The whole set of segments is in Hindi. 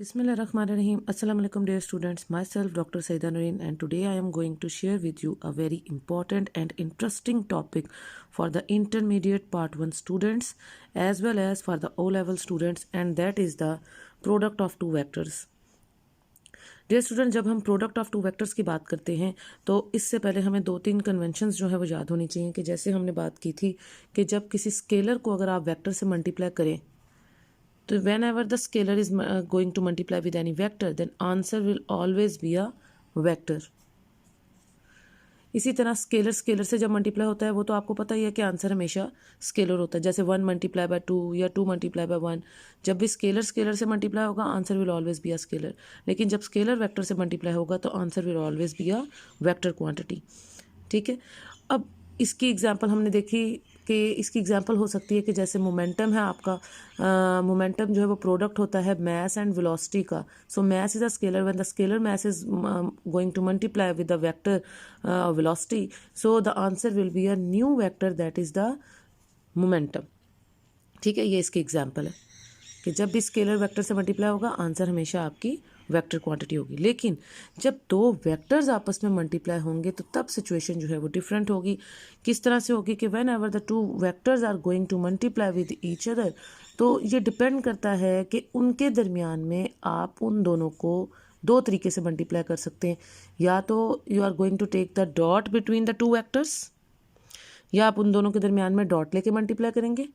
Bismillahirrahmanirrahim. Assalamu alaikum dear students. Myself Dr. Saida Noreen, and today I am going to share with you a very important and interesting topic for the intermediate part 1 students as well as for the O-level students, and that is the product of two vectors. Dear student, जब हम प्रोडक्ट ऑफ टू वेक्टर्स की बात करते हैं तो इससे पहले हमें 2-3 कन्वेंशंस जो है वो याद होनी चाहिए कि जैसे हमने बात की थी कि जब किसी स्केलर को अगर आप वेक्टर से मल्टीप्लाई करें तो whenever the scalar is going to multiply with any vector, then answer will always be a vector. इसी तरह स्केलर से जब मल्टीप्लाई होता है वो तो आपको पता ही है कि आंसर हमेशा स्केलर होता है, जैसे 1 मल्टीप्लाई बाय 2 या 2 मल्टीप्लाई बाय 1. जब भी स्केलर से मल्टीप्लाई होगा answer will always be a scalar, लेकिन जब स्केलर वेक्टर से मल्टीप्लाई होगा तो answer will always be a vector quantity. ठीक है, अब इसकी एग्जांपल हमने देखी कि इसकी एग्जांपल हो सकती है कि जैसे मोमेंटम है आपका, मोमेंटम जो है वो प्रोडक्ट होता है मास एंड वेलोसिटी का. So mass is a scalar, when the scalar mass is going to multiply with the vector velocity, so the answer will be a new vector, that is the momentum. ठीक है, ये इसकी एग्जांपल है कि जब भी स्केलर वेक्टर से मल्टीप्लाई होगा आंसर हमेशा आपकी वेक्टर क्वांटिटी होगी. लेकिन जब दो वेक्टर्स आपस में मल्टीप्लाई होंगे तो तब सिचुएशन जो है वो डिफरेंट होगी. किस तरह से होगी कि whenever the two vectors are going to multiply with each other, तो ये डिपेंड करता है कि उनके दरमियान में आप उन दोनों को दो तरीके से मल्टीप्लाई कर सकते हैं. या तो you are going to take the dot between the two vectors, या आप उन दोनों के दरमियान में डॉट लेके मल्टीप्लाई करेंगे,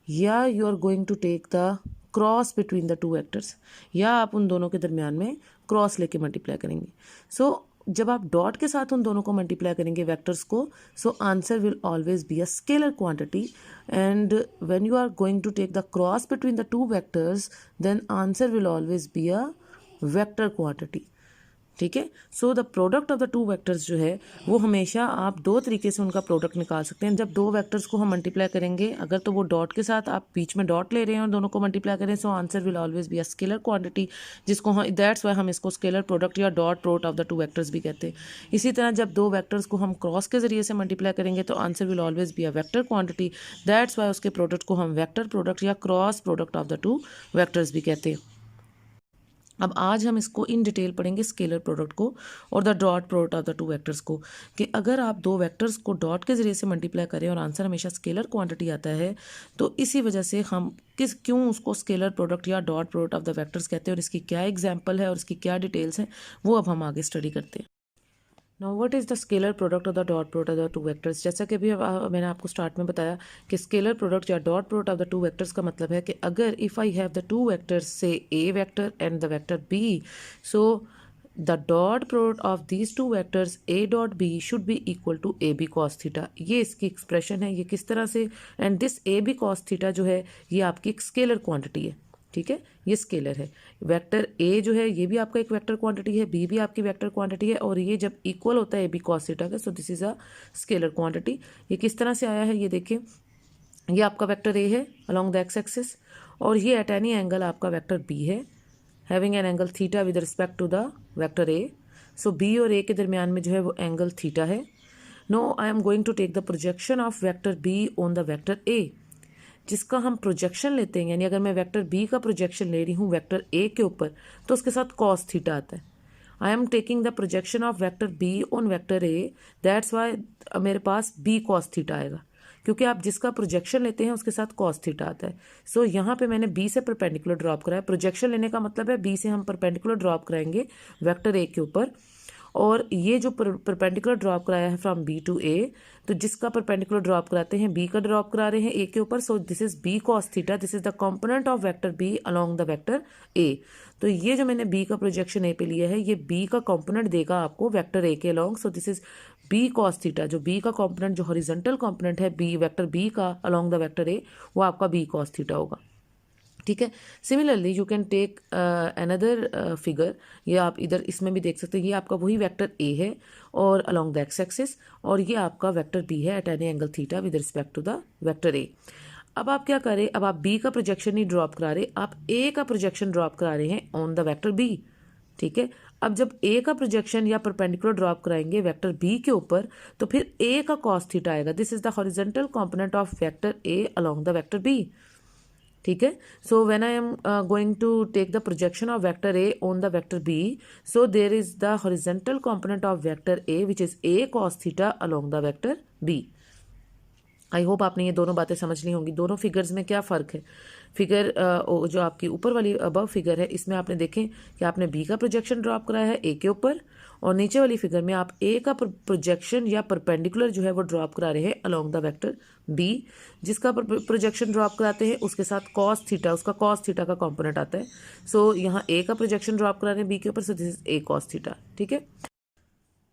या you are going to take the cross between the two vectors, या आप उन दोनों के दरमियान में क्रॉस लेके मल्टीप्लाई करेंगे. सो जब आप डॉट के साथ उन दोनों को मल्टीप्लाई करेंगे वेक्टर्स को, so answer will always be a scalar quantity. And when you are going to take the cross between the two vectors, then answer will always be a vector quantity. ठीक है, so the product of the two vectors जो है वो हमेशा आप दो तरीके से उनका प्रोडक्ट निकाल सकते हैं. जब दो वेक्टर्स को हम मल्टीप्लाई करेंगे, अगर तो वो डॉट के साथ आप बीच में डॉट ले रहे हैं और दोनों को मल्टीप्लाई करें, सो answer will always be a scalar quantity, जिसको हम दैट्स वाई हम इसको स्केलर प्रोडक्ट या dot product of the two vectors भी कहते हैं. इसी तरह जब दो वेक्टर्स को हम क्रॉस के जरिए से मल्टीप्लाई करेंगे तो answer will always be a vector quantity, that's why उसके प्रोडक्ट को हम वेक्टर प्रोडक्ट या cross product of the two vectors भी कहते हैं. अब आज हम इसको इन डिटेल पढ़ेंगे, स्केलर प्रोडक्ट को और the dot product of the two vectors को, कि अगर आप दो वेक्टर्स को डॉट के ज़रिए से मल्टीप्लाई करें और आंसर हमेशा स्केलर क्वांटिटी आता है, तो इसी वजह से हम क्यों उसको स्केलर प्रोडक्ट या dot product of the vectors कहते हैं और इसकी क्या एग्जाम्पल है और इसकी क्या डिटेल्स हैं वो अब हम आगे स्टडी करते हैं. Now what is the scalar product of the dot product of the two vectors. जैसा कि अभी मैंने आपको स्टार्ट में बताया कि स्केलर प्रोडक्ट या dot product of the two vectors का मतलब है कि अगर if I have the two vectors से A vector and the vector B, so the dot product of these two vectors A dot B should be equal to A B cos theta. ये इसकी एक्सप्रेशन है. ये किस तरह से, and this A B cos theta जो है ये आपकी एक स्केलर क्वांटिटी है. ठीक है, ये स्केलर है. वेक्टर ए जो है ये भी आपका एक वेक्टर क्वांटिटी है, बी भी आपकी वेक्टर क्वांटिटी है, और ये जब इक्वल होता है ए बी कॉस थीटा का, सो this is a scalar quantity. ये किस तरह से आया है ये देखिए, ये आपका वेक्टर ए है अलोंग द एक्स एक्सिस, और ये एट एनी एंगल आपका वेक्टर बी है having an angle theta with respect to the vector A. So B और ए के दरमियान में जो है वो एंगल थीटा है. Now I am going to take the projection of vector B on the vector A, जिसका हम प्रोजेक्शन लेते हैं, यानी अगर मैं वेक्टर बी का प्रोजेक्शन ले रही हूँ वेक्टर ए के ऊपर तो उसके साथ कॉस थीटा आता है. I am taking the projection of vector B on vector A, that's why मेरे पास बी कॉस थीटा आएगा, क्योंकि आप जिसका प्रोजेक्शन लेते हैं उसके साथ कॉस थीटा आता है. सो यहाँ पे मैंने बी से परपेंडिकुलर ड्रॉप कराया. प्रोजेक्शन लेने का मतलब है बी से हम परपेंडिकुलर ड्रॉप कराएंगे वेक्टर ए के ऊपर, और ये जो परपेंडिकुलर ड्रॉप कराया है फ्रॉम बी टू ए, तो जिसका परपेंडिकुलर ड्रॉप कराते हैं बी का ड्रॉप करा रहे हैं ए के ऊपर, so this is B cos theta, this is the component of vector B along the vector A. तो ये जो मैंने बी का प्रोजेक्शन ए पे लिया है ये बी का कंपोनेंट देगा आपको वेक्टर ए के along. So this is B cos theta, जो बी का कंपोनेंट जो हॉरिजॉन्टल कंपोनेंट है बी वेक्टर बी का अलोंग द वेक्टर ए, वो आपका बी कॉस थीटा होगा. ठीक है, similarly you can take another figure. ये आप इधर इसमें भी देख सकते हैं, ये आपका वही वेक्टर ए है और अलोंग द एक्स एक्सिस, और ये आपका वेक्टर बी है at any angle theta with respect to the vector A. अब आप क्या करें, अब आप बी का प्रोजेक्शन नहीं ड्रॉप करा रहे, आप ए का प्रोजेक्शन ड्रॉप करा रहे हैं ऑन द वेक्टर बी. ठीक है, अब जब ए का प्रोजेक्शन या परपेंडिकुलर ड्रॉप कराएंगे वेक्टर बी के ऊपर, तो फिर ए का कॉस थीटा आएगा. This is the horizontal component of vector A along the vector B. ठीक है। So when I am going to take the projection of vector A on the vector B, so there is the horizontal component of vector A which is A cos theta along the vector B. I hope आपने ये दोनों बातें समझ ली होंगी। दोनों फिगर्स में क्या फ़र्क है? फिगर जो आपकी ऊपर वाली अबव फिगर है, इसमें आपने देखें कि आपने बी का प्रोजेक्शन ड्रॉप कराया है ए के ऊपर, और नीचे वाली फिगर में आप ए का प्रोजेक्शन या परपेंडिकुलर जो है वो ड्रॉप करा रहे हैं अलोंग द वेक्टर बी। जिसका प्रोजेक्शन ड्रॉप कराते हैं उसके साथ कॉस थीटा, उसका कॉस थीटा का कॉम्पोनेंट आता है। सो यहाँ ए का प्रोजेक्शन ड्रॉप करा रहे हैं बी के ऊपर, so this is A cos theta. ठीक है।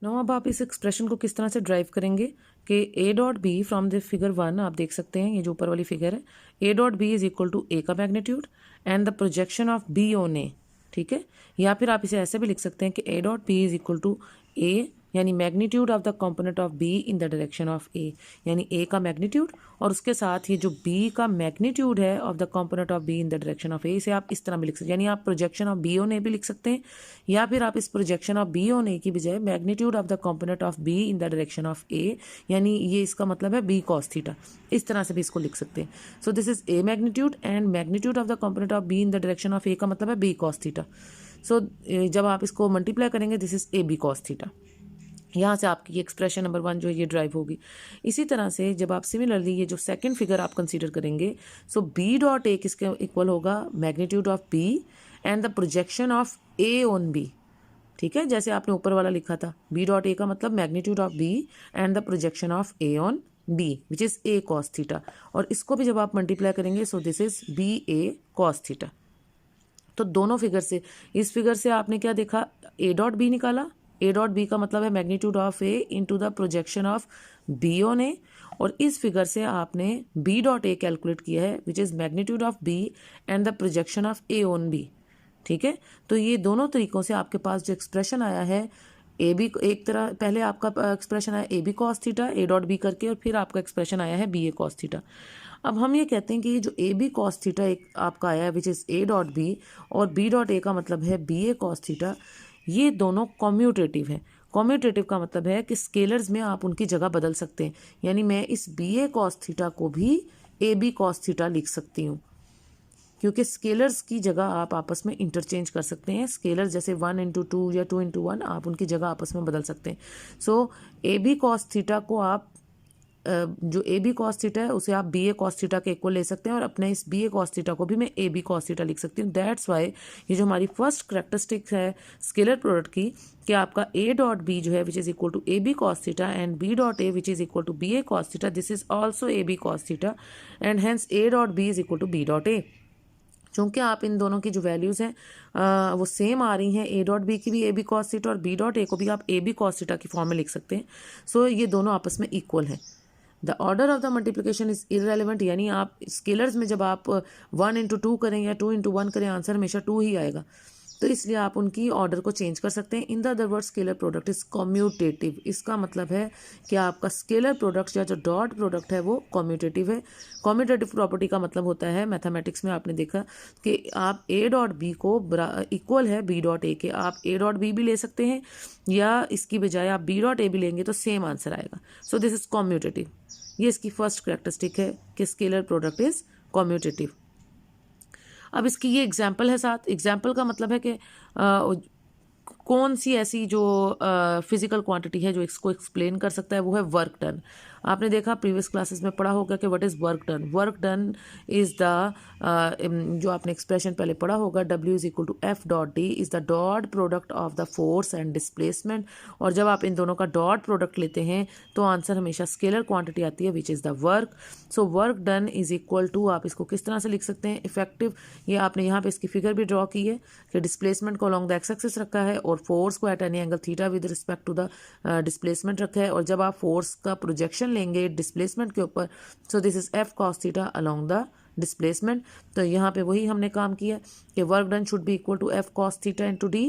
नाउ अब आप इस एक्सप्रेशन को किस तरह से ड्राइव करेंगे कि A dot B from the figure 1, आप देख सकते हैं ये जो ऊपर वाली फिगर है, A dot B is equal to A का magnitude and the projection of B on A. ठीक है। या फिर आप इसे ऐसे भी लिख सकते हैं कि A dot B is equal to A, यानी magnitude of the component of B in the direction of A, यानी ए का मैग्नीट्यूड और उसके साथ ये जो बी का मैग्नीट्यूड है of the component of B in the direction of A, इसे आप इस तरह भी लिख सकते हैं, यानी आप projection of B on A भी लिख सकते हैं, या फिर आप इस projection of B on A की बजाय magnitude of the component of B in the direction of A, यानी ये इसका मतलब है बी कॉस थीटा, इस तरह से भी इसको लिख सकते हैं। So this is A magnitude and magnitude of the component of B in the direction of A का मतलब है बी कॉस थीटा। सो जब आप इसको मल्टीप्लाई करेंगे this is A B cos theta. यहाँ से आपकी ये एक्सप्रेशन नंबर 1 जो है ये ड्राइव होगी। इसी तरह से जब आप सिमिलरली ये जो सेकंड फिगर आप कंसीडर करेंगे, सो बी डॉट ए किसके इक्वल होगा? Magnitude of B and the projection of A on B. ठीक है, जैसे आपने ऊपर वाला लिखा था, बी डॉट ए का मतलब magnitude of B and the projection of A on B which is A cos theta, और इसको भी जब आप मल्टीप्लाई करेंगे so this is B A cos theta. तो दोनों फिगर से, इस फिगर से आपने क्या देखा? ए डॉट बी निकाला, ए डॉट बी का मतलब है magnitude of A into the projection of B on A, और इस फिगर से आपने बी डॉट ए कैलकुलेट किया है which is magnitude of B and the projection of A on B. ठीक है। तो ये दोनों तरीकों से आपके पास जो एक्सप्रेशन आया है, ए बी एक तरह पहले आपका एक्सप्रेशन आया A B cos theta A dot B करके, और फिर आपका एक्सप्रेशन आया है बी ए कॉस थीटा। अब हम ये कहते हैं कि ये जो ए बी कॉस थीटा एक आपका आया है which is A dot B, और बी डॉट ए का मतलब है बी ए कॉस थीटा, ये दोनों कॉम्यूटेटिव हैं। कॉम्यूटेटिव का मतलब है कि स्केलर्स में आप उनकी जगह बदल सकते हैं, यानी मैं इस बी ए कॉस थीटा को भी ए बी कॉस थीटा लिख सकती हूँ, क्योंकि स्केलर्स की जगह आप आपस में इंटरचेंज कर सकते हैं। स्केलर्स जैसे 1 इंटू 2 या 2 इंटू 1 आप उनकी जगह आपस में बदल सकते हैं। सो ए बी कॉस थीटा को आप जो ए बी कॉस थीटा है उसे आप बी ए कॉस थीटा के इक्वल ले सकते हैं, और अपने इस बी ए कॉस थीटा को भी मैं ए बी कॉस थीटा लिख सकती हूँ। दैट्स वाई ये जो हमारी फर्स्ट करेक्टरिस्टिक है स्केलर प्रोडक्ट की, कि आपका ए डॉट बी जो है which is equal to A B cos theta and B dot A which is equal to B A cos theta, this is also A B cos theta and hence A dot B is equal to B dot A. चूँकि आप इन दोनों की जो वैल्यूज़ हैं वो सेम आ रही हैं, ए डॉट बी की भी ए बी कॉस थीटा और बी डॉट ए को भी आप ए बी कॉस थीटा की फॉर्म में लिख सकते हैं। सो ये दोनों आपस में इक्वल हैं। The order of the multiplication is irrelevant, यानी आप स्केलर्स में जब आप 1 इंटू 2 करें या 2 इंटू 1 करें, आंसर हमेशा 2 ही आएगा, तो इसलिए आप उनकी ऑर्डर को चेंज कर सकते हैं। In the other word scalar product is commutative, इसका मतलब है कि आपका स्केलर प्रोडक्ट या जो डॉट प्रोडक्ट है वो कॉम्यूटेटिव है। कॉम्यूटेटिव प्रॉपर्टी का मतलब होता है, मैथमेटिक्स में आपने देखा कि आप ए डॉट बी को इक्वल है बी डॉट ए के, आप ए डॉट बी भी ले सकते हैं या इसकी बजाय आप बी डॉट ए भी लेंगे तो सेम आंसर आएगा। सो दिस इज कॉम्यूटेटिव। ये इसकी फर्स्ट करेक्टरिस्टिक है कि स्केलर प्रोडक्ट इज कॉम्यूटेटिव। अब इसकी ये एग्जाम्पल है साथ। एग्जाम्पल का मतलब है कि कौन सी ऐसी जो फिजिकल क्वांटिटी है जो इसको एक्सप्लेन कर सकता है, वो है वर्क डन। आपने देखा प्रीवियस क्लासेस में पढ़ा होगा कि what is work done. Work done is the जो आपने एक्सप्रेशन पहले पढ़ा होगा, W is equal to F dot D is the dot product of the force and displacement, और जब आप इन दोनों का डॉट प्रोडक्ट लेते हैं तो आंसर हमेशा स्केलर क्वांटिटी आती है which is the work. So work done is equal to, आप इसको किस तरह से लिख सकते हैं? इफेक्टिव, ये आपने यहाँ पे इसकी फिगर भी ड्रॉ की है कि डिस्प्लेसमेंट को अलॉन्ग द एक्स एक्सिस रखा है और फोर्स को at any angle theta with respect to the displacement रखा है, और जब आप फोर्स का प्रोजेक्शन लेंगे डिस्प्लेसमेंट के ऊपर, so this is F cos theta along the displacement. तो यहाँ पे वही हमने काम किया कि work done should be equal to F cos theta into D,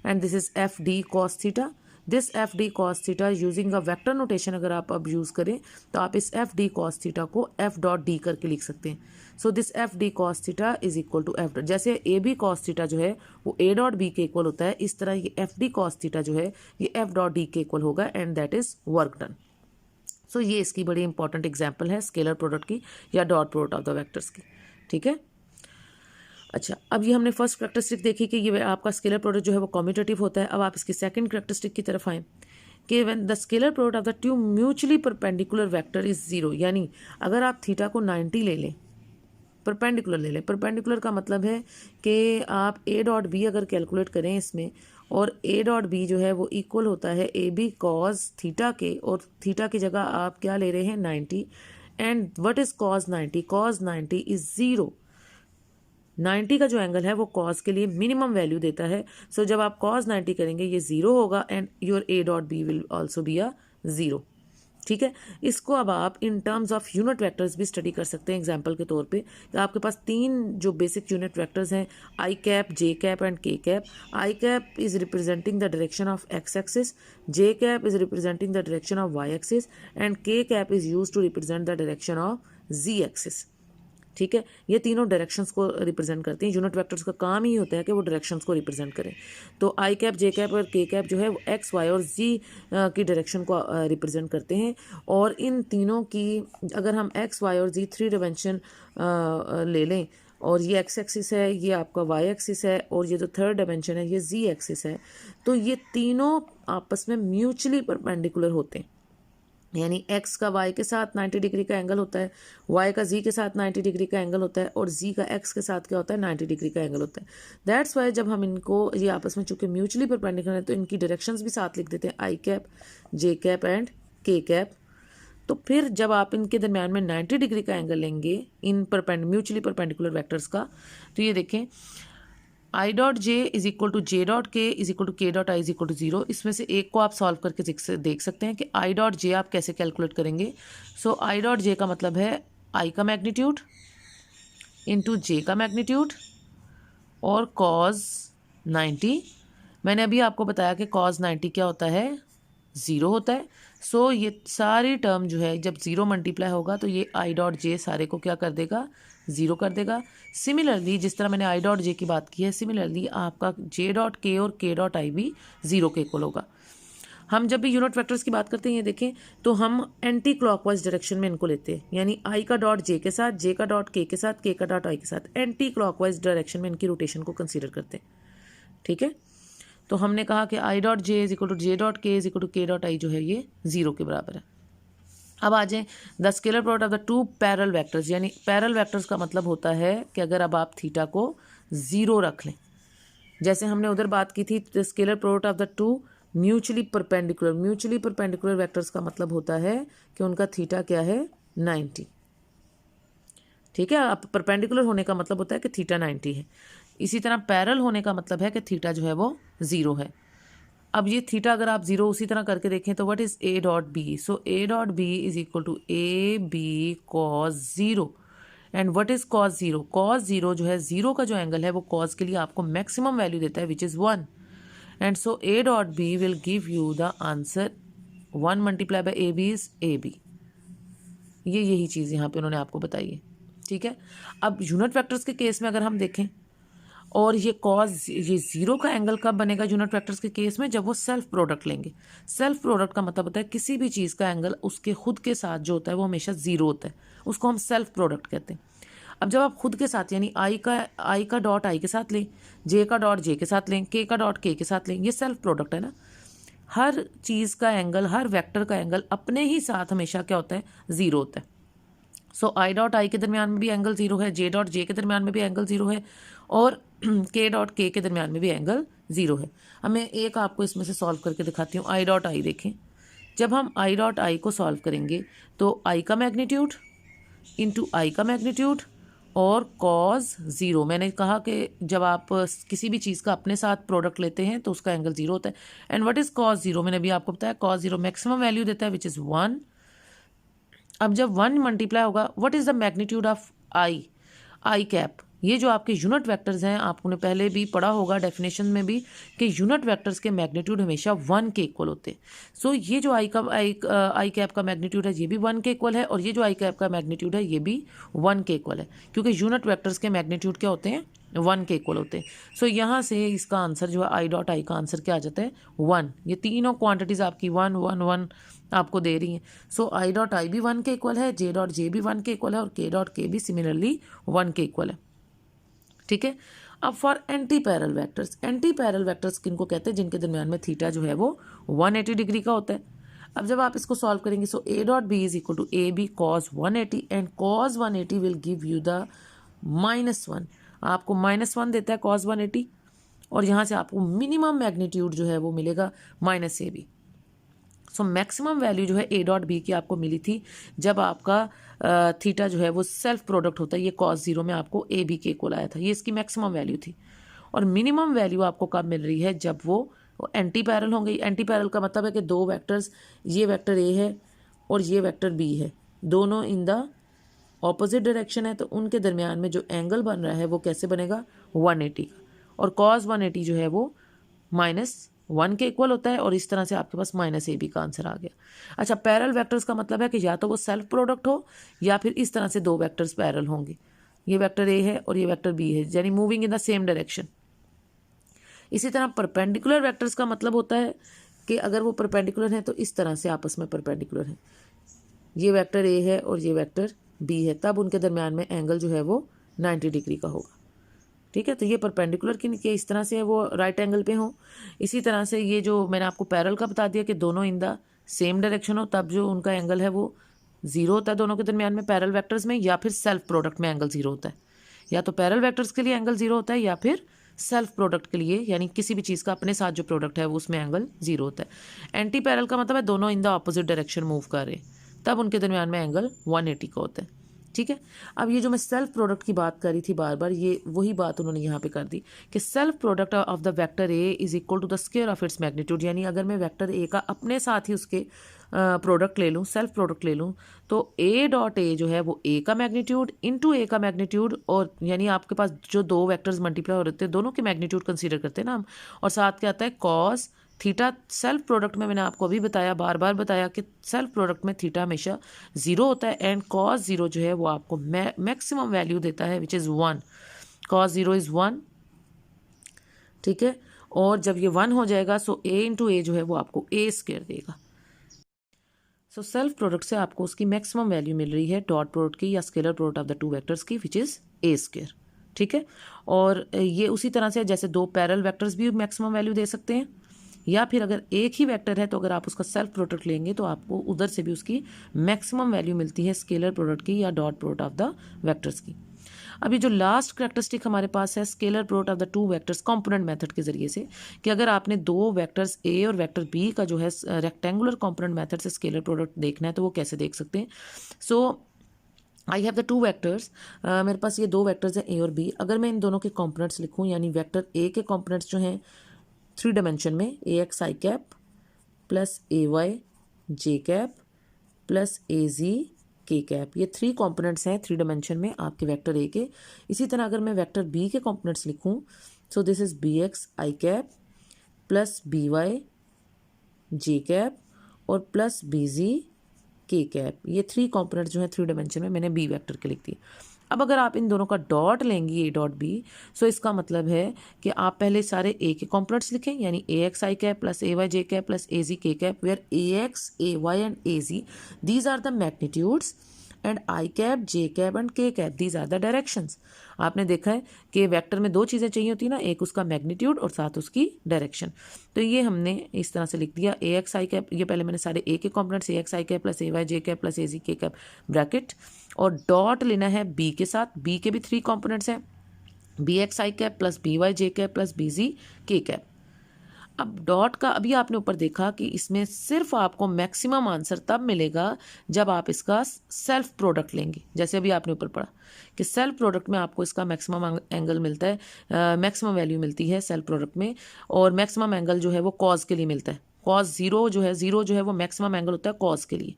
and this is F D cos theta. This F D cos theta using a vector notation अगर आप अब यूज़ करें तो आप इस एफ डी कॉस थीटा को एफ डॉट डी करके लिख सकते हैं। So this F D cos theta is equal to F, जैसे ए बी कॉस थीटा जो है वो ए डॉट बी के इक्वल होता है, इस तरह ये एफ डी कॉस थीटा जो है ये एफ डॉट डी के इक्वल होगा, and that is work done. So ये इसकी बड़ी इंपॉर्टेंट एग्जाम्पल है स्केलर प्रोडक्ट की या dot product of the vectors की। ठीक है। अच्छा, अब ये हमने फर्स्ट करेक्टरिस्टिक देखी कि ये आपका स्केलर प्रोडक्ट जो है वो कम्यूटेटिव होता है। अब आप इसकी सेकंड करेक्टरिस्टिक की तरफ आएँ कि when the scalar product of the two mutually perpendicular vector is zero, यानी अगर आप थीटा को 90 ले लें, परपेंडिकुलर ले लें। परपेंडिकुलर का मतलब है कि आप ए डॉट बी अगर कैलकुलेट करें इसमें, और ए डॉट बी जो है वो इक्वल होता है ए बी कॉज थीटा के, और थीटा की जगह आप क्या ले रहे हैं 90, and what is cause 90? Cause 90 is zero. 90 का जो एंगल है वो कॉज के लिए मिनिमम वैल्यू देता है। सो जब आप कॉज 90 करेंगे ये जीरो होगा and your A dot B will also be a zero. ठीक है, इसको अब आप in terms of unit vectors भी स्टडी कर सकते हैं। एग्जांपल के तौर पे आपके पास तीन जो बेसिक यूनिट वेक्टर्स हैं, I cap, J cap and K cap. I cap is representing the direction of X axis, J cap is representing the direction of Y axis, and K cap is used to represent the direction of Z axis. ठीक है, ये तीनों डायरेक्शंस को रिप्रेजेंट करती हैं। यूनिट वेक्टर्स का काम ही होता है कि वो डायरेक्शंस को रिप्रेजेंट करें। तो आई कैप, जे कैप और के कैप जो है वो एक्स, वाई और जी की डायरेक्शन को रिप्रेजेंट करते हैं। और इन तीनों की अगर हम एक्स, वाई और जी थ्री डायमेंशन ले लें, और ये एक्स एक्सिस है, ये आपका वाई एक्सिस है, और ये जो थर्ड डायमेंशन है ये जी एक्सिस है, तो ये तीनों आपस में म्यूचुअली परपेंडिकुलर होते हैं। यानी x का y के साथ 90 डिग्री का एंगल होता है, y का z के साथ 90 डिग्री का एंगल होता है, और z का x के साथ क्या होता है 90 डिग्री का एंगल होता है। दैट्स वाई जब हम इनको ये आपस में चूंकि म्यूचुअली परपेंडिकुलर है तो इनकी डायरेक्शंस भी साथ लिख देते हैं, I cap, J cap and K cap. तो फिर जब आप इनके दरमियान में 90 डिग्री का एंगल लेंगे इन म्यूचुअली परपेंडिकुलर वेक्टर्स का, तो ये देखें I dot J is equal to J dot K is equal to K dot I is equal to zero. इसमें से एक को आप सॉल्व करके देख सकते हैं कि आई डॉट जे आप कैसे कैलकुलेट करेंगे। सो आई डॉट जे का मतलब है आई का मैग्नीट्यूड इंटू जे का मैग्नीट्यूड और कॉज 90। मैंने अभी आपको बताया कि कॉज 90 क्या होता है, ज़ीरो होता है। सो ये सारी टर्म जो है जब ज़ीरो मल्टीप्लाई होगा तो ये आई डॉट जे सारे को क्या कर देगा, ज़ीरो कर देगा। सिमिलरली जिस तरह मैंने आई डॉट जे की बात की है, सिमिलरली आपका जे डॉट के और के डॉट आई भी ज़ीरो के इक्वल होगा। हम जब भी यूनिट वेक्टर्स की बात करते हैं ये देखें तो हम एंटी क्लॉकवाइज डायरेक्शन में इनको लेते हैं, यानी आई का डॉट जे के साथ, जे का डॉट के साथ, के का डॉट आई के साथ, एंटी क्लॉकवाइज डायरेक्शन में इनकी रोटेशन को कंसीडर करते हैं। ठीक है, तो हमने कहा कि I dot J is equal to J dot K is equal to K dot I जो है ये ज़ीरो के बराबर है। अब आ जाए the scalar product of the to parallel vectors, यानी पैरेलल वेक्टर्स का मतलब होता है कि अगर अब आप थीटा को ज़ीरो रख लें, जैसे हमने उधर बात की थी the scalar product of the two mutually perpendicular vectors का मतलब होता है कि उनका थीटा क्या है 90। ठीक है, अब परपेंडिकुलर होने का मतलब होता है कि थीटा 90 है। इसी तरह पैरेलल होने का मतलब है कि थीटा जो है वो ज़ीरो है। अब ये थीटा अगर आप ज़ीरो उसी तरह करके देखें तो what is A dot B? So A dot B is equal to A B cos zero. And what is cos zero? Cos zero जो है, ज़ीरो का जो एंगल है वो कॉस के लिए आपको मैक्सिमम वैल्यू देता है which is 1। And so A dot B will give you the answer 1 multiply by A B is A B. ये यही चीज़ यहाँ पे उन्होंने आपको बताई है। ठीक है, अब यूनिट वेक्टर्स के केस में अगर हम देखें, और ये कॉज, ये ज़ीरो का एंगल कब बनेगा यूनिट वेक्टर्स के केस में? जब वो सेल्फ प्रोडक्ट लेंगे। सेल्फ प्रोडक्ट का मतलब होता है किसी भी चीज़ का एंगल उसके खुद के साथ जो होता है वो हमेशा ज़ीरो होता है, उसको हम सेल्फ प्रोडक्ट कहते हैं। अब जब आप खुद के साथ यानी आई का डॉट आई के साथ लें, जे का डॉट जे के साथ लें, के का डॉट के साथ लें, ये सेल्फ प्रोडक्ट है ना। हर चीज़ का एंगल, हर वेक्टर का एंगल अपने ही साथ हमेशा क्या होता है, ज़ीरो होता है। सो आई डॉट आई के दरमियान में भी एंगल ज़ीरो है, जे डॉट जे के दरमियान में भी एंगल ज़ीरो है, और के डॉट के दरमियान में भी एंगल ज़ीरो है। अब मैं एक आपको इसमें से सॉल्व करके दिखाती हूँ। आई डॉट आई देखें, जब हम आई डॉट आई को सॉल्व करेंगे तो आई का मैग्नीट्यूड इंटू आई का मैग्नीट्यूड और कॉज ज़ीरो। मैंने कहा कि जब आप किसी भी चीज़ का अपने साथ प्रोडक्ट लेते हैं तो उसका एंगल ज़ीरो होता है। And what is cos zero? मैंने अभी आपको बताया कॉज ज़ीरो मैक्सिमम वैल्यू देता है विच इज़ 1। अब जब 1 मल्टीप्लाई होगा, what is the magnitude of I cap? ये जो आपके यूनिट वेक्टर्स हैं, आपने पहले भी पढ़ा होगा डेफिनेशन में भी कि यूनिट वेक्टर्स के मैग्नीट्यूड हमेशा 1 के इक्वल होते हैं। सो ये जो आई कैप का मैग्नीट्यूड है ये भी 1 के इक्वल है, और ये जो आई कैप का मैग्नीट्यूड है ये भी 1 के इक्वल है, क्योंकि यूनिट वेक्टर्स के मैग्नीट्यूड क्या होते हैं, 1 के इक्वल होते हैं। सो यहाँ से इसका आंसर जो है आई डॉट आई का आंसर क्या आ जाता है 1। ये तीनों क्वांटिटीज़ आपकी 1 1 1 आपको दे रही हैं। सो आई डॉट आई भी 1 के इक्वल है, जे डॉट जे भी 1 के इक्वल है, और के डॉट के भी सिमिलरली 1 के इक्वल है। ठीक है। अब for anti parallel vectors, anti parallel vectors किनको कहते हैं, जिनके दरमियान में थीटा जो है वो 180 डिग्री का होता है। अब जब आप इसको सॉल्व करेंगे, so A dot B is equal to A B cos 180 and cos 180 will give you the -1, आपको -1 देता है कॉस 180, और यहाँ से आपको मिनिमम मैग्नीट्यूड जो है वो मिलेगा minus A B. So maximum value जो है ए डॉट बी की आपको मिली थी जब आपका थीटा जो है वो सेल्फ प्रोडक्ट होता है, ये कॉस 0 में आपको ए बी के इक्वल आया था, ये इसकी मैक्सिमम वैल्यू थी। और मिनिमम वैल्यू आपको कब मिल रही है, जब वो एंटी पैरेलल होंगे। एंटी पैरेलल का मतलब है कि दो वेक्टर्स, ये वेक्टर ए है और ये वेक्टर बी है, दोनों इन द ऑपोजिट डायरेक्शन है, तो उनके दरमियान में जो एंगल बन रहा है वो कैसे बनेगा, 180 का। और कॉस 180 जो है वो -1 के इक्वल होता है, और इस तरह से आपके पास -ए बी का आंसर आ गया। अच्छा, पैरेलल वेक्टर्स का मतलब है कि या तो वो सेल्फ प्रोडक्ट हो या फिर इस तरह से दो वेक्टर्स पैरेलल होंगे, ये वेक्टर ए है और ये वेक्टर बी है, यानी moving in the same direction. इसी तरह परपेंडिकुलर वेक्टर्स का मतलब होता है कि अगर वो परपेंडिकुलर हैं तो इस तरह से आपस में परपेंडिकुलर हैं, ये वेक्टर ए है और ये वेक्टर बी है, तब उनके दरमियान में एंगल जो है वो 90 डिग्री का होगा। ठीक है, तो ये परपेंडिकुलर के इस तरह से है वो राइट एंगल पे हो। इसी तरह से ये जो मैंने आपको पैरेलल का बता दिया कि दोनों इन द सेम डायरेक्शन हो, तब जो उनका एंगल है वो 0 होता है दोनों के दरमियान में पैरेलल वेक्टर्स में, या फिर सेल्फ प्रोडक्ट में एंगल 0 होता है। या तो पैरेलल वेक्टर्स के लिए एंगल 0 होता है या फिर सेल्फ प्रोडक्ट के लिए, यानी किसी भी चीज़ का अपने साथ जो प्रोडक्ट है वो उसमें एंगल 0 होता है। एंटी पैरेलल का मतलब है दोनों in the opposite direction move कर रहे हैं, तब उनके दरमियान में एंगल 180 का होता है। ठीक है, अब ये जो मैं सेल्फ प्रोडक्ट की बात कर रही थी बार बार, ये वही बात उन्होंने यहाँ पे कर दी कि self product of the vector A is equal to the square of its magnitude, यानी अगर मैं वेक्टर ए का अपने साथ ही उसके प्रोडक्ट ले लूँ, सेल्फ प्रोडक्ट ले लूँ, तो ए डॉट ए जो है वो ए का मैग्नीट्यूड इंटू ए का मैग्नीट्यूड, और यानी आपके पास जो दो वेक्टर्स मल्टीप्लाई हो रहे थे दोनों के मैग्नीट्यूड कंसीडर करते हैं ना हम, और साथ क्या आता है कॉस थीटा। सेल्फ प्रोडक्ट में मैंने आपको अभी बताया, बार बार बताया कि सेल्फ प्रोडक्ट में थीटा हमेशा 0 होता है, एंड कॉस 0 जो है वो आपको मैक्सिमम वैल्यू देता है विच इज़ 1, कॉस 0 इज़ 1। ठीक है, और जब ये 1 हो जाएगा सो ए इंटू ए जो है वो आपको ए स्क्वायर देगा। सो सेल्फ प्रोडक्ट से आपको उसकी मैक्सिमम वैल्यू मिल रही है डॉट प्रोडक्ट की या scalar product of the two vectors की, विच इज़ ए स्क्वायर। ठीक है, और ये उसी तरह से जैसे दो पैरेलल वेक्टर्स भी मैक्सिमम वैल्यू दे सकते हैं, या फिर अगर एक ही वेक्टर है तो अगर आप उसका सेल्फ प्रोडक्ट लेंगे तो आपको उधर से भी उसकी मैक्सिमम वैल्यू मिलती है स्केलर प्रोडक्ट की या dot product of the vectors की। अभी जो लास्ट कैरेक्टरिस्टिक हमारे पास है scalar product of the two vectors component method के जरिए से, कि अगर आपने दो वेक्टर्स ए और वेक्टर बी का जो है रेक्टेंगुलर कंपोनेंट मेथड से स्केलर प्रोडक्ट देखना है तो वो कैसे देख सकते हैं। So I have the two vectors, मेरे पास ये दो वेक्टर्स हैं ए और बी। अगर मैं इन दोनों के कंपोनेंट्स लिखूँ, यानी वेक्टर ए के कंपोनेंट्स जो हैं 3 डायमेंशन में ए X I cap plus A Y J cap plus A Z K cap, ये 3 कंपोनेंट्स हैं 3 डायमेंशन में आपके वेक्टर ए के। इसी तरह अगर मैं वेक्टर बी के कंपोनेंट्स लिखूं, so this is B X I cap plus B Y J cap और plus B Z K cap, ये 3 कंपोनेंट्स जो हैं 3 डायमेंशन में मैंने बी वेक्टर के लिख दिए। अब अगर आप इन दोनों का डॉट लेंगी ए डॉट बी, सो इसका मतलब है कि आप पहले सारे ए के कंपोनेंट्स लिखें, यानी A X I cap plus A Y J cap plus A Z K cap, where A X A Y and A Z these are the magnitudes and I cap J cap and K cap these are the directions. आपने देखा है कि वेक्टर में दो चीज़ें चाहिए होती है ना, एक उसका मैग्नीट्यूड और साथ उसकी डायरेक्शन। तो ये हमने इस तरह से लिख दिया ए एक्स आई कैप, ये पहले मैंने सारे ए के components A X I cap plus A Y J cap plus A Z K cap bracket, और डॉट लेना है बी के साथ। बी के भी 3 कंपोनेंट्स हैं, B X I cap plus B Y J cap plus B Z K cap. अब डॉट का अभी आपने ऊपर देखा कि इसमें सिर्फ आपको मैक्सिमम आंसर तब मिलेगा जब आप इसका सेल्फ प्रोडक्ट लेंगे। जैसे अभी आपने ऊपर पढ़ा कि सेल्फ प्रोडक्ट में आपको इसका मैक्सिमम एंगल मिलता है, मैक्सिमम वैल्यू मिलती है सेल्फ प्रोडक्ट में, और मैक्सिमम एंगल जो है वो कॉज के लिए मिलता है। कॉज 0 जो है वो मैक्सिमम एंगल होता है कॉज के लिए।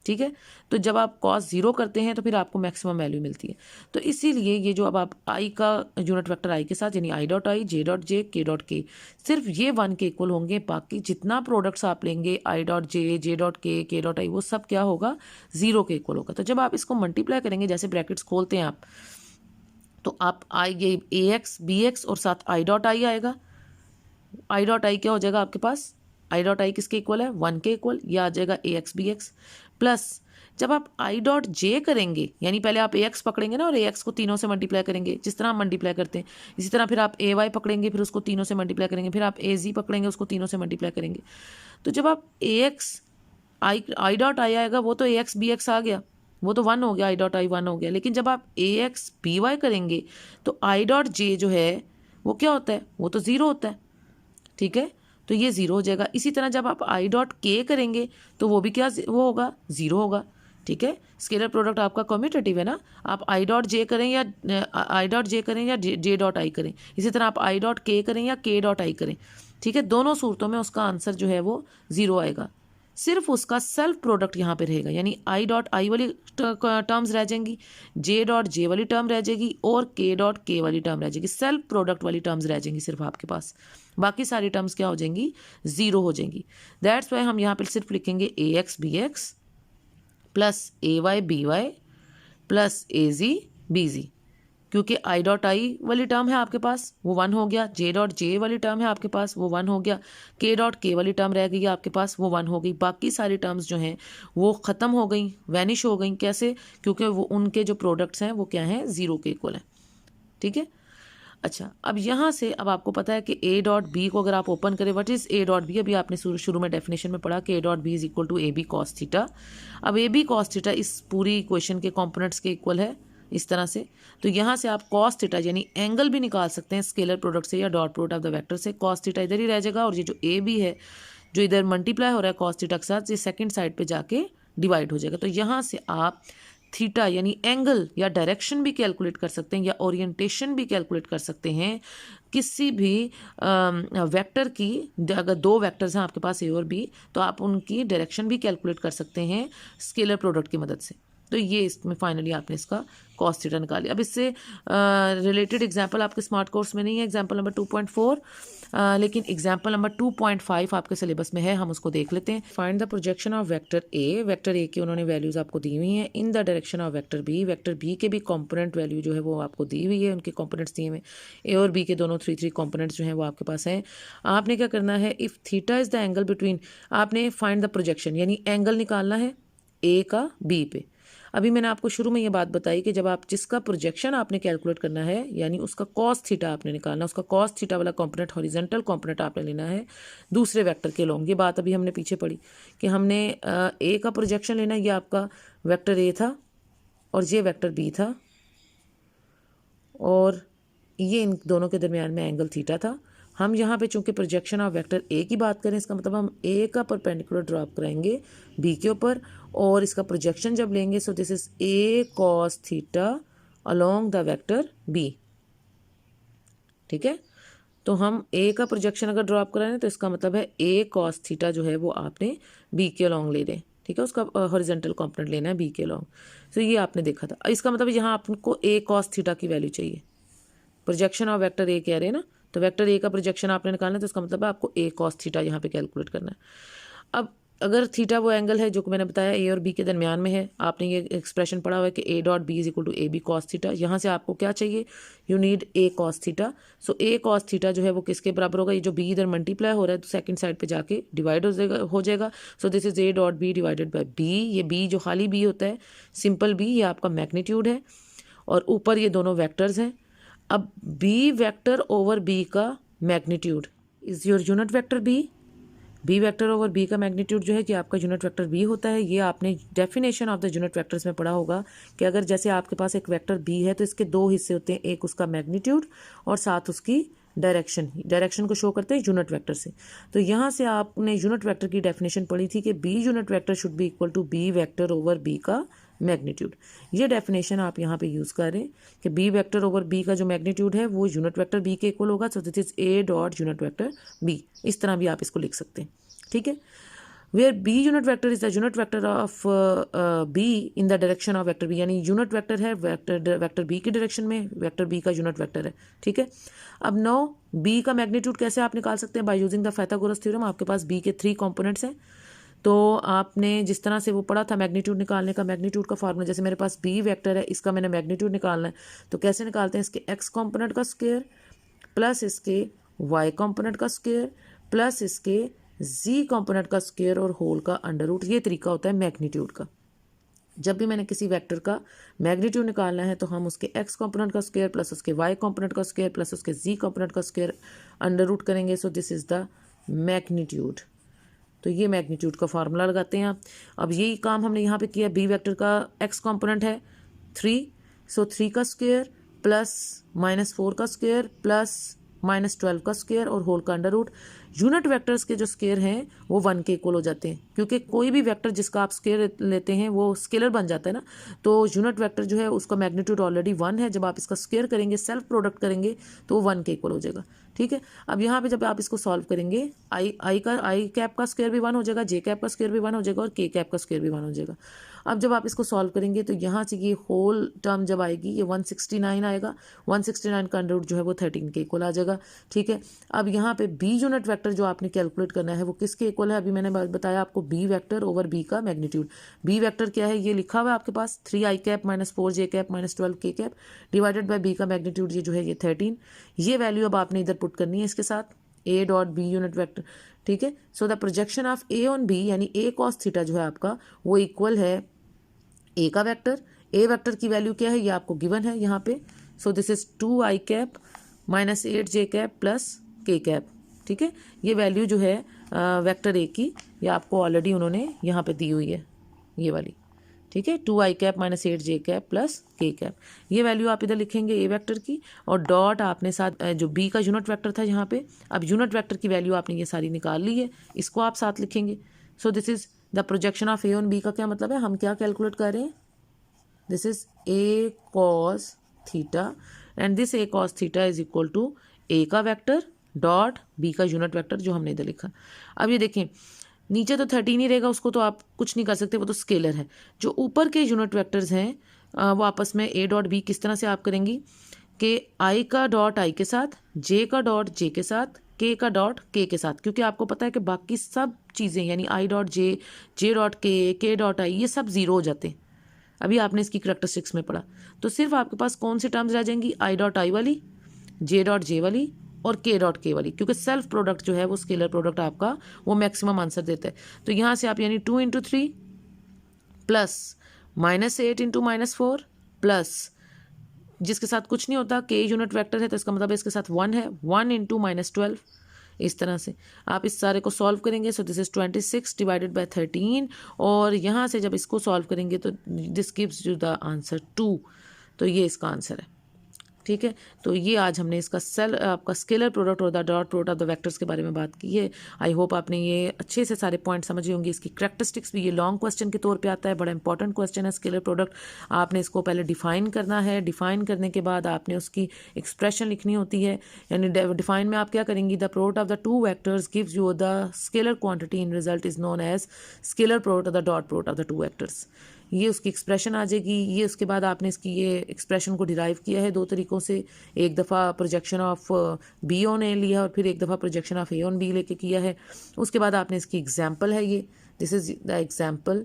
ठीक है, तो जब आप कॉस 0 करते हैं तो फिर आपको मैक्सिमम वैल्यू मिलती है। तो इसीलिए ये जो अब आप आई का यूनिट वेक्टर आई के साथ, यानी I dot I J dot J के डॉट के, सिर्फ ये 1 के इक्वल होंगे, बाकी जितना प्रोडक्ट्स आप लेंगे आई डॉट जे डॉट के डॉट आई, वो सब क्या होगा 0 के इक्वल होगा। तो जब आप इसको मल्टीप्लाई करेंगे, जैसे ब्रैकेट्स खोलते हैं आप, तो आप आई ये ए एक्स बी एक्स और साथ आई डॉट आई आएगा। आई डॉट आई क्या हो जाएगा आपके पास, आई डॉट आई किसके इक्वल है 1 के इक्वल, यह आ जाएगा ए एक्स बी एक्स प्लस जब आप आई डॉट जे करेंगे, यानी पहले आप ए एक्स पकड़ेंगे ना और ए एक्स को तीनों से मल्टीप्लाई करेंगे, जिस तरह हम मल्टीप्लाई करते हैं, इसी तरह फिर आप ए वाई पकड़ेंगे, फिर उसको तीनों से मल्टीप्लाई करेंगे, फिर आप ए जी पकड़ेंगे, उसको तीनों से मल्टीप्लाई करेंगे। तो जब आप ए एक्स आई डॉट आई आएगा, वो तो ए एक्स बी एक्स आ गया, वो तो 1 हो गया, आई डॉट आई 1 हो गया। लेकिन जब आप ए एक्स बी वाई करेंगे तो आई डॉट जे जो है वो क्या होता है, वो तो 0 होता है, ठीक है, तो ये 0 हो जाएगा। इसी तरह जब आप आई डॉट के करेंगे तो वो भी क्या वो होगा, 0 होगा, ठीक है। स्केलर प्रोडक्ट आपका कम्यूटेटिव है ना, आप आई डॉट जे करें या जे डॉट आई करें, इसी तरह आप आई डॉट के करें या के डॉट आई करें, ठीक है, दोनों सूरतों में उसका आंसर जो है वो 0 आएगा। सिर्फ उसका सेल्फ प्रोडक्ट यहाँ पे रहेगा, यानी आई डॉट आई वाली टर्म्स रह जाएंगी, जे डॉट जे वाली टर्म रह जाएगी और के डॉट के वाली टर्म रह जाएगी, सेल्फ प्रोडक्ट वाली टर्म्स रह जाएंगी सिर्फ आपके पास। बाकी सारी टर्म्स क्या हो जाएंगी, 0 हो जाएंगी। दैट्स वाई हम यहाँ पे सिर्फ लिखेंगे ए x B x plus A Y B Y plus A G B जी, क्योंकि आई डॉट आई वाली टर्म है आपके पास, वो 1 हो गया, जे डॉट जे वाली टर्म है आपके पास, वो 1 हो गया, के डॉट के वाली टर्म रह गई आपके पास, वो 1 हो गई। बाकी सारी टर्म्स जो हैं वो ख़त्म हो गई, वैनिश हो गई। कैसे, क्योंकि वो उनके जो प्रोडक्ट्स हैं वो क्या हैं, 0 के इक्वल हैं, ठीक है। अच्छा, अब यहाँ से अब आपको पता है कि ए डॉट बी को अगर आप ओपन करें, what is A dot B, अभी आपने शुरू में डेफिनेशन में पढ़ा कि A dot B is equal to A B cos theta. अब ए बी कॉस थीटा इस पूरी इक्वेशन के कॉम्पोनेंट्स के इक्वल है इस तरह से, तो यहाँ से आप कॉस थीटा यानी एंगल भी निकाल सकते हैं स्केलर प्रोडक्ट से या dot product of the vector से। कॉस थीटा इधर ही रह जाएगा और ये जो ए बी है जो इधर मल्टीप्लाई हो रहा है कॉस थीटा के साथ, ये सेकंड साइड पे जाके डिवाइड हो जाएगा। तो यहाँ से आप थीटा यानी एंगल या डायरेक्शन भी कैलकुलेट कर सकते हैं या ओरिएंटेशन भी कैलकुलेट कर सकते हैं किसी भी वेक्टर की। अगर 2 वेक्टर्स हैं आपके पास ए और बी, तो आप उनकी डायरेक्शन भी कैलकुलेट कर सकते हैं स्केलर प्रोडक्ट की मदद से। तो ये इसमें फाइनली आपने इसका कॉस थीटा निकाली। अब इससे रिलेटेड एग्जांपल आपके स्मार्ट कोर्स में नहीं है, एग्जांपल नंबर 2.4, लेकिन एग्जांपल नंबर 2.5 आपके सिलेबस में है, हम उसको देख लेते हैं। Find the projection of vector A की उन्होंने वैल्यूज़ आपको दी हुई हैं in the direction of vector B के भी कंपोनेंट वैल्यू जो है वो आपको दी हुई है, उनके कंपोनेंट्स दिए हुए ए और बी के दोनों 3 कंपोनेंट्स जो हैं वो आपके पास हैं। आपने क्या करना है, if theta is the angle between, आपने फाइंड द प्रोजेक्शन यानी एंगल निकालना है ए का बी पे। अभी मैंने आपको शुरू में ये बात बताई कि जब आप जिसका प्रोजेक्शन आपने कैलकुलेट करना है यानी उसका कॉस थीटा आपने निकालना, उसका कॉस थीटा वाला कंपोनेंट हॉरिजॉन्टल कंपोनेंट आपने लेना है दूसरे वेक्टर के लॉन्ग। ये बात अभी हमने पीछे पढ़ी कि हमने ए का प्रोजेक्शन लेना है, ये आपका वेक्टर ए था और ये वेक्टर बी था और ये इन दोनों के दरमियान में एंगल थीटा था। हम यहाँ पे चूंकि प्रोजेक्शन ऑफ वेक्टर ए की बात करें, इसका मतलब हम ए का परपेंडिकुलर ड्रॉप कराएंगे बी के ऊपर और इसका प्रोजेक्शन जब लेंगे, so this is A cos theta along the vector B, ठीक है। तो हम ए का प्रोजेक्शन अगर ड्रॉप कराएं तो इसका मतलब है ए कॉस थीटा जो है वो आपने बी के अलोंग ले लें, ठीक है, उसका हॉरिजॉन्टल कंपोनेंट लेना है बी के अलोंग। तो ये आपने देखा था, इसका मतलब यहाँ आपको ए कॉस थीटा की वैल्यू चाहिए। प्रोजेक्शन ऑफ वेक्टर ए कह रहे हैं ना, तो वेक्टर ए का प्रोजेक्शन आपने निकालना है, तो इसका मतलब है आपको ए कॉस थीटा यहाँ पे कैलकुलेट करना है। अब अगर थीटा वो एंगल है जो कि मैंने बताया ए और बी के दरमियान में है, आपने ये एक्सप्रेशन पढ़ा हुआ है कि A dot B is equal to A B cos theta, यहाँ से आपको क्या चाहिए, you need A cos theta. So A cos theta जो है वो किसके बराबर होगा, ये जो बी इधर मल्टीप्लाई हो रहा है तो सेकंड साइड पे जाके डिवाइड हो जाएगा। So this is A dot B divided by B, ये बी जो खाली बी होता है सिंपल बी, ये आपका मैग्नीट्यूड है और ऊपर ये दोनों वैक्टर्स हैं। अब बी वेक्टर ओवर बी का magnitude is your unit vector B vector over B का मैग्नीट्यूड जो है कि आपका यूनिट वेक्टर बी होता है। ये आपने definition of the unit vectors में पढ़ा होगा कि अगर जैसे आपके पास एक वेक्टर बी है तो इसके 2 हिस्से होते हैं, एक उसका मैग्नीट्यूड और साथ उसकी डायरेक्शन को शो करते हैं यूनिट वेक्टर से। तो यहाँ से आपने यूनिट वेक्टर की डेफिनेशन पढ़ी थी कि B unit vector should be equal to B vector over B का मैग्नीट्यूड। ये डेफिनेशन आप यहाँ पे यूज़ करें कि बी वेक्टर ओवर बी का जो मैग्नीट्यूड है वो यूनिट वेक्टर बी के इक्वल होगा। So this is A dot unit vector B, इस तरह भी आप इसको लिख सकते हैं, ठीक है। Where B unit vector is the unit vector of B in the direction of vector B, यानी यूनिट वेक्टर है वेक्टर बी की डायरेक्शन में, वेक्टर बी का यूनिट वेक्टर है, ठीक है। अब नो बी का मैग्नीट्यूड कैसे आप निकाल सकते हैं, by using the Pythagoras theorem. आपके पास बी के 3 कंपोनेंट्स हैं, तो आपने जिस तरह से वो पढ़ा था मैग्नीट्यूड निकालने का, मैग्नीट्यूड का फार्मूला, जैसे मेरे पास बी वेक्टर है इसका मैंने मैग्नीट्यूड निकालना है, तो कैसे निकालते हैं, इसके एक्स कंपोनेंट का स्क्वायर प्लस इसके वाई कंपोनेंट का स्क्वायर प्लस इसके जी कंपोनेंट का स्क्वायर और होल का अंडर रूट, ये तरीका होता है मैग्नीट्यूड का, जब भी मैंने किसी वेक्टर का मैग्नीट्यूड निकालना है तो हम उसके x कंपोनेंट का स्क्वायर प्लस उसके y कंपोनेंट का स्क्वायर प्लस उसके z कंपोनेंट का स्क्वायर अंडर रूट करेंगे। So this is the magnitude. तो ये मैग्नीट्यूड का फार्मूला लगाते हैं आप। अब यही काम हमने यहाँ पे किया। बी वेक्टर का x कंपोनेंट है 3, सो 3 का स्क्वायर प्लस -4 का स्क्वायर प्लस -12 का स्क्वायर और होल का अंडर रूट। यूनिट वेक्टर्स के जो स्क्वायर हैं वो 1 के इक्वल हो जाते हैं, क्योंकि कोई भी वेक्टर जिसका आप स्क्वायर लेते हैं वो स्केलर बन जाता है ना। तो यूनिट वेक्टर जो है उसका मैग्नीट्यूड ऑलरेडी 1 है। जब आप इसका स्क्वायर करेंगे, सेल्फ प्रोडक्ट करेंगे, तो वो 1 के इक्वल हो जाएगा। ठीक है, अब यहाँ पे जब आप इसको सॉल्व करेंगे, आई कैप का स्क्वायर भी 1 हो जाएगा, जे कैप का स्क्वायर भी 1 हो जाएगा और के कैप का स्क्वायर भी 1 हो जाएगा। अब जब आप इसको सॉल्व करेंगे तो यहाँ से ये होल टर्म जब आएगी ये 169 आएगा। 169 का अंडर रूट जो है वो 13 के इक्वल आ जाएगा। ठीक है, अब यहाँ पे बी यूनिट वेक्टर जो आपने कैलकुलेट करना है वो किसके इक्वल है? अभी मैंने बताया आपको, बी वेक्टर ओवर बी का मैग्नीट्यूड। बी वेक्टर क्या है? ये लिखा हुआ है आपके पास 3i कैप -4 जे कैप -12 के कैप डिवाइडेड बाय बी का मैग्नीट्यूड ये जो है ये 13। ये वैल्यू अब आपने इधर पुट करनी है इसके साथ, A dot B unit vector. ठीक है, so the projection of A on B यानी ए कॉस थीटा जो है आपका वो इक्वल है ए का वेक्टर। ए वेक्टर की वैल्यू क्या है ये आपको गिवन है यहाँ पे। सो this is 2i cap -8 J cap plus के कैप। ठीक है, ये वैल्यू जो है वेक्टर ए की ये आपको ऑलरेडी उन्होंने यहाँ पे दी हुई है, ये वाली। ठीक है, 2i कैप -8 जे कैप प्लस के कैप, ये वैल्यू आप इधर लिखेंगे ए वेक्टर की, और डॉट आपने साथ जो बी का यूनिट वेक्टर था यहाँ पे, अब यूनिट वेक्टर की वैल्यू आपने ये सारी निकाल ली है, इसको आप साथ लिखेंगे। So this is the projection of A on B का क्या मतलब है? हम क्या कैलकुलेट कर रहे हैं? This is A cos theta and this A cos theta is equal to A का वेक्टर डॉट बी का यूनिट वेक्टर जो हमने इधर लिखा। अब ये देखें, नीचे तो 13 ही रहेगा, उसको तो आप कुछ नहीं कर सकते, वो तो स्केलर है। जो ऊपर के यूनिट वेक्टर्स हैं वो आपस में ए डॉट बी किस तरह से आप करेंगी कि आई का डॉट आई के साथ, जे का डॉट जे के साथ, के का डॉट के साथ, क्योंकि आपको पता है कि बाकी सब चीज़ें यानी आई डॉट जे, जे डॉट के डॉट आई, ये सब जीरो हो जाते हैं। अभी आपने इसकी करैक्टरिस्टिक्स में पढ़ा। तो सिर्फ आपके पास कौन सी टर्म्स रह जाएंगी? आई डॉट आई वाली, जे डॉट जे वाली और के डॉट के वाली, क्योंकि सेल्फ प्रोडक्ट जो है वो स्केलर प्रोडक्ट आपका वो मैक्सिमम आंसर देता है। तो यहाँ से आप यानी 2 × 3 प्लस -8 × -4 प्लस जिसके साथ कुछ नहीं होता, के यूनिट वेक्टर है तो इसका मतलब इसके साथ 1 है, 1 × -12। इस तरह से आप इस सारे को सॉल्व करेंगे। So this is 26 divided by 13, और यहाँ से जब इसको सॉल्व करेंगे तो this gives you the answer 2। तो ये इसका आंसर है। ठीक है, तो ये आज हमने इसका आपका स्केलर प्रोडक्ट और the dot product of the vectors के बारे में बात की है। आई होप आपने ये अच्छे से सारे पॉइंट समझे होंगे। इसकी करैक्टरिस्टिक्स भी ये लॉन्ग क्वेश्चन के तौर पे आता है, बड़ा इंपॉर्टेंट क्वेश्चन है स्केलर प्रोडक्ट। आपने इसको पहले डिफाइन करना है, डिफाइन करने के बाद आपने उसकी एक्सप्रेशन लिखनी होती है। यानी डिफाइन में आप क्या करेंगी? The product of the two vectors gives you the scalar quantity in result is known as scalar product of the dot product of the two vectors. ये उसकी एक्सप्रेशन आ जाएगी। ये उसके बाद आपने इसकी ये एक्सप्रेशन को डिराइव किया है 2 तरीक़ों से। एक दफ़ा projection of B on A लिया और फिर एक दफ़ा projection of A on B लेके किया है। उसके बाद आपने इसकी एग्जाम्पल है ये, दिस इज़ द एग्जाम्पल।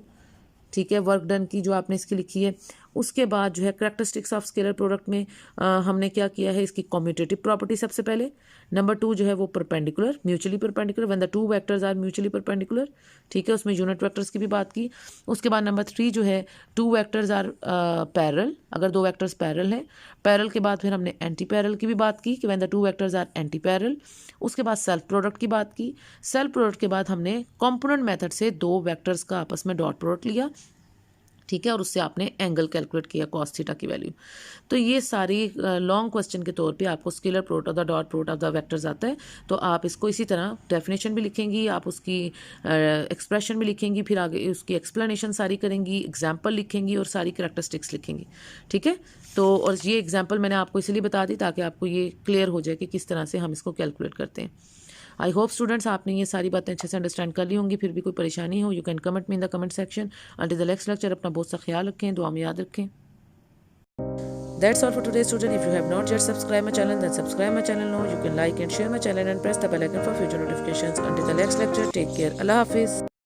ठीक है, वर्क डन की जो आपने इसकी लिखी है। उसके बाद जो है करैक्टरिस्टिक्स ऑफ स्केलर प्रोडक्ट में हमने क्या किया है? इसकी कम्यूटेटिव प्रॉपर्टी सबसे पहले। नंबर 2 जो है वो perpendicular, mutually perpendicular, when the two vectors are mutually perpendicular. ठीक है, उसमें यूनिट वेक्टर्स की भी बात की। उसके बाद नंबर 3 जो है टू वेक्टर्स आर पैरेलल, अगर 2 वेक्टर्स पैरेलल हैं। पैरेलल के बाद फिर हमने एंटी पैरेलल की भी बात की कि when the two vectors are anti parallel. उसके बाद सेल्फ प्रोडक्ट की बात की। सेल्फ प्रोडक्ट के बाद हमने कॉम्पोनेंट मेथड से 2 वेक्टर्स का आपस में डॉट प्रोडक्ट लिया। ठीक है, और उससे आपने एंगल कैलकुलेट किया कॉस थीटा की वैल्यू। तो ये सारी लॉन्ग क्वेश्चन के तौर पे आपको scalar product of the dot product of the vectors आता है। तो आप इसको इसी तरह डेफिनेशन भी लिखेंगी, आप उसकी एक्सप्रेशन भी लिखेंगी, फिर आगे उसकी एक्सप्लेनेशन सारी करेंगी, एग्जाम्पल लिखेंगी और सारी करैक्टरिस्टिक्स लिखेंगी। ठीक है, तो और ये एग्जाम्पल मैंने आपको इसलिए बता दी ताकि आपको ये क्लियर हो जाए कि किस तरह से हम इसको कैलकुलेट करते हैं। आई होप स्टूडेंट्स आपने ये सारी बातें अच्छे से अंडरस्टैंड कर ली होंगी। फिर भी कोई परेशानी हो you can comment me in the comment section. Until the next lecture अपना बहुत सा ख्याल रखें, दुआ में याद रखें। That's all for today, student. If you have not yet subscribed my channel, then subscribe my channel now. You can like and share my channel and press the bell icon for future notifications. Until the next lecture, take care. Allah Hafiz.